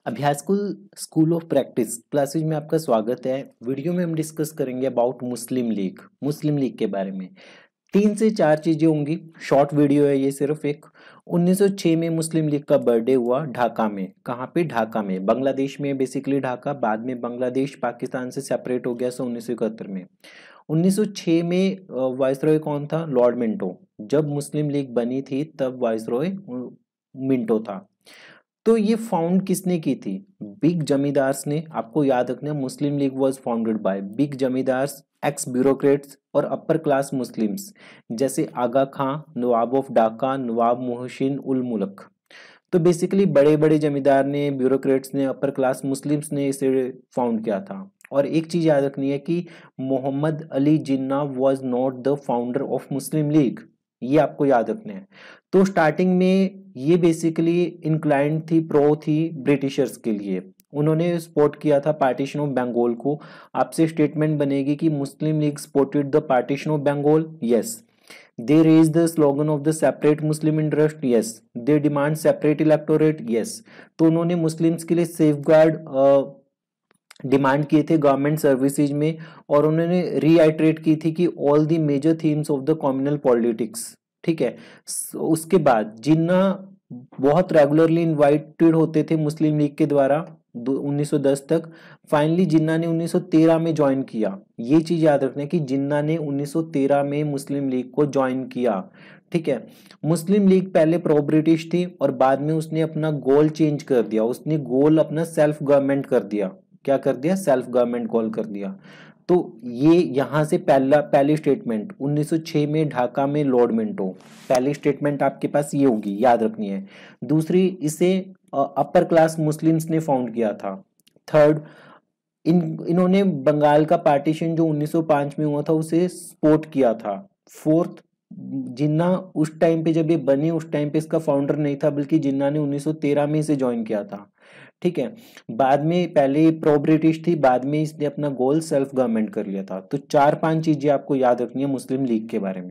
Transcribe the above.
अभ्यास school of practice classes में आपका स्वागत है। वीडियो में हम डिस्कस करेंगे अबाउट मुस्लिम लीग के बारे में। 3 से 4 चीजें होंगी। शॉर्ट वीडियो है ये, सिर्फ एक। 1906 में मुस्लिम लीग का बर्थडे हुआ ढाका में। कहाँ पे? ढाका में, बांग्लादेश में, बेसिकली ढाका। बाद में बांग्लादेश पाकिस्तान से सेपरेट हो गया 1971 में। 1906 में वाइसरॉय कौन था? Lord Minto. जब मुस्लिम लीग बनी थी तब वाइसरॉय मिंटो था। तो ये फाउंड किसने की थी? बिग जमींदार्स ने। आपको याद रखना, Muslim League was founded by big zamindars, ex bureaucrats और अपर क्लास मुस्लिम्स, जैसे आगा खां, नवाब ऑफ ढाका, नवाब मोहसिन उल मुल्क। तो बेसिकली बड़े बड़े जमींदार ने, ब्यूरोक्रेट्स ने, अपर क्लास मुस्लिम्स ने इसे फाउंड किया था। और एक चीज याद रखनी है कि Mohammad Ali Jinnah was not the founder of Muslim League. ये आपको याद रखना है। तो स्टार्टिंग में ये बेसिकली इंक्लाइंड थी, प्रो थी ब्रिटिशर्स के लिए। उन्होंने सपोर्ट किया था पार्टीशन ऑफ बंगाल को। आपसे स्टेटमेंट बनेगी कि Muslim League supported the partition of Bengal. Yes. They raise the slogan of the separate Muslim interest. Yes. They demand separate electorate. Yes. तो उन्होंने मुस्लिम्स के लिए सेफ गार्ड डिमांड किए थे गवर्नमेंट सर्विसेज में। और उन्होंने रीआइट्रेट की थी कि all the major themes of the communal politics. ठीक है। उसके बाद जिन्ना बहुत रेगुलरली इनवाइटेड होते थे मुस्लिम लीग के द्वारा 1910 तक। फाइनली जिन्ना ने 1913 में ज्वाइन किया। ये चीज याद रखना है कि जिन्ना ने 1913 में मुस्लिम लीग को ज्वाइन किया। ठीक है। मुस्लिम लीग पहले प्रो ब्रिटिश थी और बाद में उसने अपना गोल चेंज कर दिया। उसने गोल अपना सेल्फ गवर्नमेंट कर दिया। क्या कर दिया? सेल्फ गवर्नमेंट गोल कर दिया। तो ये यहां से पहली स्टेटमेंट 1906 में ढाका में लॉर्ड मिंटो। पहली स्टेटमेंट आपके पास ये होगी, याद रखनी है। दूसरी, इसे अपर क्लास मुस्लिम्स ने फाउंड किया था। थर्ड, इन्होंने बंगाल का पार्टीशन जो 1905 में हुआ था उसे सपोर्ट किया था। फोर्थ, जिन्ना उस टाइम पे जब ये बनी उस टाइम पे इसका फाउंडर नहीं था, बल्कि जिन्ना ने 1913 में इसे ज्वाइन किया था। ठीक है। बाद में पहले प्रो ब्रिटिश थी, बाद में इसने अपना गोल सेल्फ गवर्नमेंट कर लिया था। तो 4-5 चीजें आपको याद रखनी है मुस्लिम लीग के बारे में।